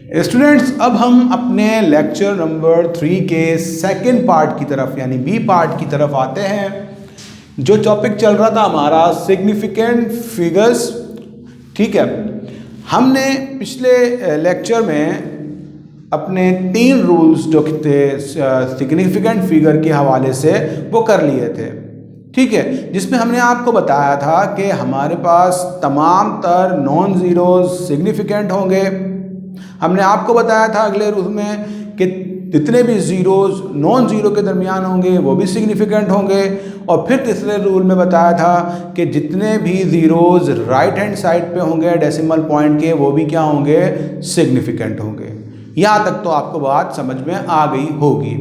Students, अब हम अपने लेक्चर नंबर 3 के सेकंड पार्ट की तरफ यानी बी पार्ट की तरफ आते हैं। जो टॉपिक चल रहा था हमारा सिग्निफिकेंट फिगर्स, ठीक है। हमने पिछले लेक्चर में अपने 3 रूल्स जो थे सिग्निफिकेंट फिगर के हवाले से वो कर लिए थे, ठीक है। जिसमें हमने आपको बताया था कि हमारे पास तमाम तर नॉन ज़ीरोज़ सिग्निफिकेंट होंगे। हमने आपको बताया था अगले रूल में कि जितने भी ज़ीरोज़ नॉन ज़ीरो के दरमियान होंगे वो भी सिग्निफिकेंट होंगे। और फिर तीसरे रूल में बताया था कि जितने भी ज़ीरोज़ राइट हैंड साइड पे होंगे डेसिमल पॉइंट के वो भी क्या होंगे, सिग्निफिकेंट होंगे। यहाँ तक तो आपको बात समझ में आ गई होगी,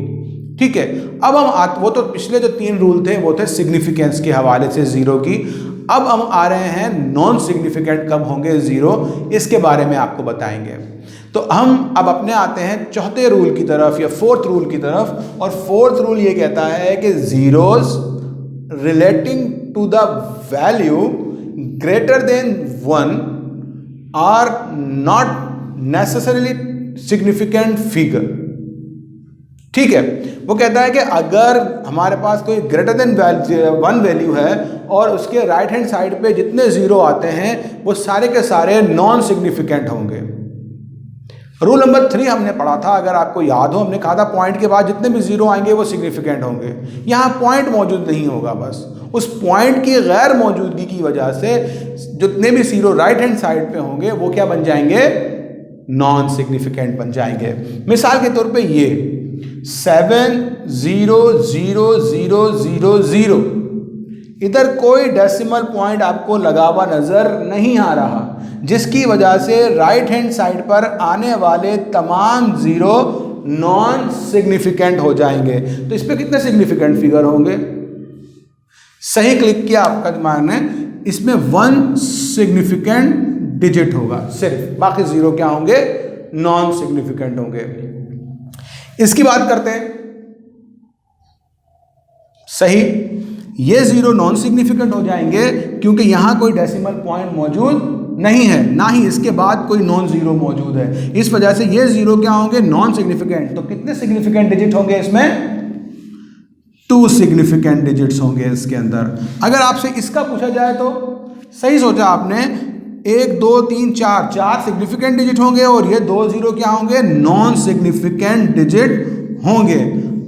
ठीक है। अब हम वो तो पिछले जो 3 रूल थे वो थे सिग्निफिकेंस के हवाले से ज़ीरो की। अब हम आ रहे हैं नॉन सिग्निफिकेंट कब होंगे ज़ीरो, इसके बारे में आपको बताएंगे। तो हम अब अपने आते हैं चौथे रूल की तरफ या फोर्थ रूल की तरफ। और फोर्थ रूल ये कहता है कि zeros relating to the value greater than 1 are not necessarily significant figure, ठीक है। वो कहता है कि अगर हमारे पास कोई ग्रेटर देन 1 वैल्यू है और उसके राइट हैंड साइड पे जितने ज़ीरो आते हैं वो सारे के सारे नॉन सिग्निफिकेंट होंगे। रूल नंबर 3 हमने पढ़ा था, अगर आपको याद हो, हमने कहा था पॉइंट के बाद जितने भी ज़ीरो आएंगे वो सिग्निफिकेंट होंगे। यहाँ पॉइंट मौजूद नहीं होगा, बस उस पॉइंट की गैर मौजूदगी की वजह से जितने भी ज़ीरो राइट हैंड साइड पे होंगे वो क्या बन जाएंगे, नॉन सिग्निफिकेंट बन जाएंगे। मिसाल के तौर पे ये 7 0 0 0 0 0, इधर कोई डेसिमल पॉइंट आपको लगा हुआ नजर नहीं आ रहा, जिसकी वजह से राइट हैंड साइड पर आने वाले तमाम ज़ीरो नॉन सिग्निफिकेंट हो जाएंगे। तो इस पे कितने सिग्निफिकेंट फिगर होंगे, सही क्लिक किया आपका दिमाग ने, इसमें 1 सिग्निफिकेंट डिजिट होगा सिर्फ, बाकी ज़ीरो क्या होंगे, नॉन सिग्निफिकेंट होंगे। इसकी बात करते हैं, सही, ये ज़ीरो नॉन सिग्निफिकेंट हो जाएंगे क्योंकि यहाँ कोई डेसिमल पॉइंट मौजूद नहीं है, ना ही इसके बाद कोई नॉन ज़ीरो मौजूद है। इस वजह से ये ज़ीरो क्या होंगे, नॉन सिग्निफिकेंट। तो कितने सिग्निफिकेंट डिजिट होंगे इसमें, 2 सिग्निफिकेंट डिजिट्स होंगे इसके अंदर। अगर आपसे इसका पूछा जाए तो सही सोचा आपने, 1 2 3 4 सिग्निफिकेंट डिजिट होंगे और ये 2 ज़ीरो क्या होंगे, नॉन सिग्निफिकेंट डिजिट होंगे।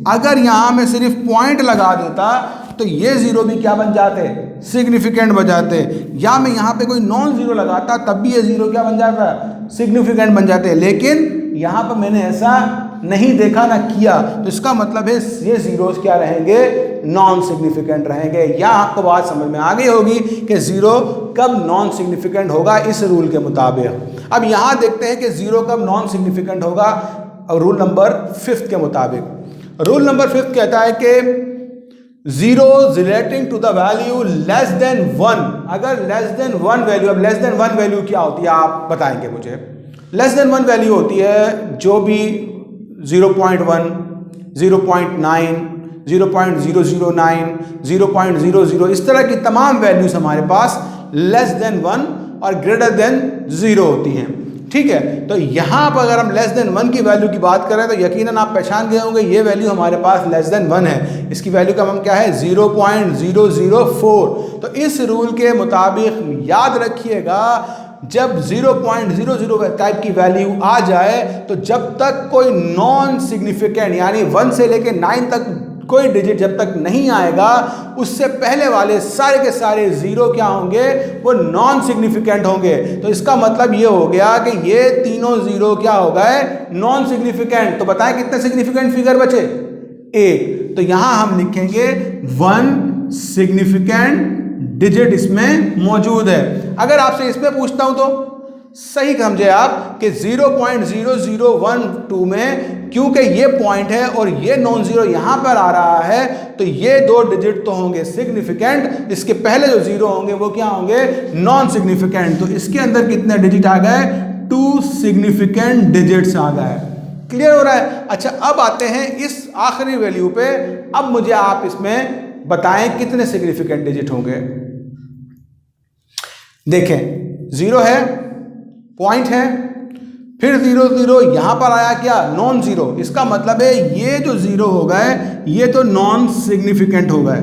अगर यहाँ मैं सिर्फ पॉइंट लगा देता तो ये ज़ीरो भी क्या बन जाते, सिग्निफिकेंट बन जाते, या मैं यहाँ पे कोई नॉन ज़ीरो लगाता तब भी ये ज़ीरो क्या बन जाता, सिग्निफिकेंट बन जाते। लेकिन यहाँ पर मैंने ऐसा नहीं देखा ना किया, तो इसका मतलब है ये ज़ीरोज़ क्या रहेंगे, नॉन सिग्निफिकेंट रहेंगे। या आपको बात समझ में आ गई होगी कि ज़ीरो कब नॉन सिग्निफिकेंट होगा इस रूल के मुताबिक। अब यहाँ देखते हैं कि ज़ीरो कब नॉन सिग्निफिकेंट होगा रूल नंबर 5 के मुताबिक। रूल नंबर 5 कहता है कि zero relating to the value less than 1, अगर लेस देन 1 वैल्यू, अब लेस देन 1 वैल्यू क्या होती है आप बताएंगे मुझे। लेस देन 1 वैल्यू होती है जो भी 0.1 0.9 0.009 0.00 इस तरह की तमाम वैल्यूज हमारे पास लेस देन 1 और ग्रेटर देन 0 होती हैं, ठीक है। तो यहाँ पर अगर हम लेस देन 1 की वैल्यू की बात करें तो यकीनन आप पहचान गए होंगे ये वैल्यू हमारे पास लेस देन 1 है। इसकी वैल्यू का हम क्या है, 0.004। तो इस रूल के मुताबिक याद रखिएगा, जब 0.00 टाइप की वैल्यू आ जाए तो जब तक कोई नॉन सिग्निफिकेंट यानी 1 से लेके 9 तक कोई डिजिट जब तक नहीं आएगा, उससे पहले वाले सारे के सारे ज़ीरो क्या होंगे, वो नॉन सिग्निफिकेंट होंगे। तो इसका मतलब ये हो गया कि ये तीनों ज़ीरो क्या हो गए, नॉन सिग्निफिकेंट। तो बताएं कितने सिग्निफिकेंट फिगर बचे, 1। तो यहाँ हम लिखेंगे 1 सिग्निफिकेंट डिजिट इसमें मौजूद है। अगर आपसे इसमें पूछता हूं तो सही समझे आप कि 0.0012 में क्योंकि ये पॉइंट है और ये नॉन ज़ीरो यहाँ पर आ रहा है तो ये 2 डिजिट तो होंगे सिग्निफिकेंट, इसके पहले जो ज़ीरो होंगे वो क्या होंगे, नॉन सिग्निफिकेंट। तो इसके अंदर कितने डिजिट आ गए, 2 सिग्निफिकेंट डिजिट्स आ गए। क्लियर हो रहा है। अच्छा, अब आते हैं इस आखिरी वैल्यू पे। अब मुझे आप इसमें बताएं कितने सिग्निफिकेंट डिजिट होंगे। देखें, 0 है, पॉइंट है, फिर 0 0, यहाँ पर आया क्या, नॉन जीरो। इसका मतलब है ये जो जीरो हो गए ये तो नॉन सिग्निफिकेंट हो गए।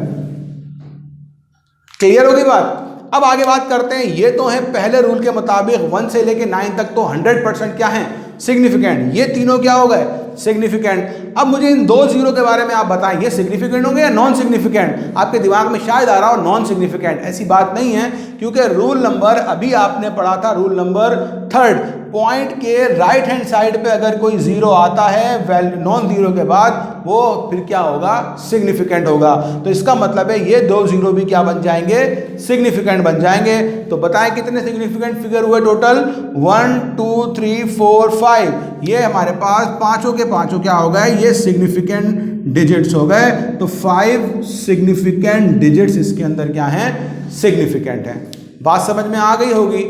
क्लियर होगी बात। अब आगे बात करते हैं, ये तो है पहले रूल के मुताबिक 1 से लेके 9 तक तो 100% क्या है, सिग्निफिकेंट। ये तीनों क्या हो गए, सिग्निफिकेंट। अब मुझे इन 2 जीरो के बारे में आप बताएं, ये सिग्निफिकेंट होंगे या नॉन सिग्निफिकेंट। आपके दिमाग में शायद आ रहा हो नॉन सिग्निफिकेंट, ऐसी बात नहीं है, क्योंकि रूल नंबर अभी आपने पढ़ा था, रूल नंबर 3, पॉइंट के राइट हैंड साइड पे अगर कोई जीरो आता है वैल्यू नॉन जीरो के बाद, वो फिर क्या होगा, सिग्निफिकेंट होगा। तो इसका मतलब है ये 2 जीरो भी क्या बन जाएंगे, सिग्निफिकेंट बन जाएंगे। तो बताएं कितने सिग्निफिकेंट फिगर हुए टोटल, 1 2 3 4 5। ये हमारे पास पांचों के पांचों क्या हो गए, ये सिग्निफिकेंट डिजिट्स हो गए। तो 5 सिग्निफिकेंट डिजिट्स इसके अंदर क्या हैं, सिग्निफिकेंट है। बात समझ में आ गई होगी।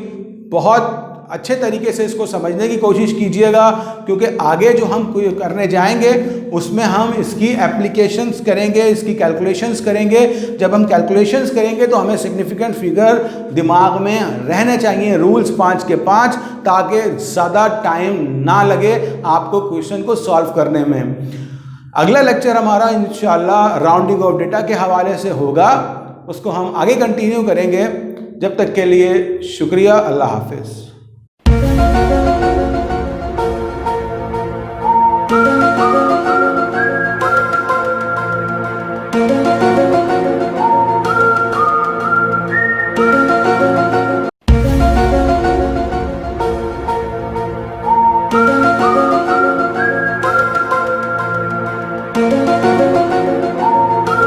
बहुत अच्छे तरीके से इसको समझने की कोशिश कीजिएगा, क्योंकि आगे जो हम करने जाएंगे उसमें हम इसकी एप्लीकेशंस करेंगे, इसकी कैलकुलेशंस करेंगे। जब हम कैलकुलेशंस करेंगे तो हमें सिग्निफिकेंट फिगर दिमाग में रहने चाहिए, रूल्स 5 के 5, ताकि ज़्यादा टाइम ना लगे आपको क्वेश्चन को सॉल्व करने में। अगला लेक्चर हमारा इंशाल्लाह राउंडिंग ऑफ डेटा के हवाले से होगा, उसको हम आगे कंटिन्यू करेंगे। जब तक के लिए शुक्रिया, अल्लाह हाफिज़।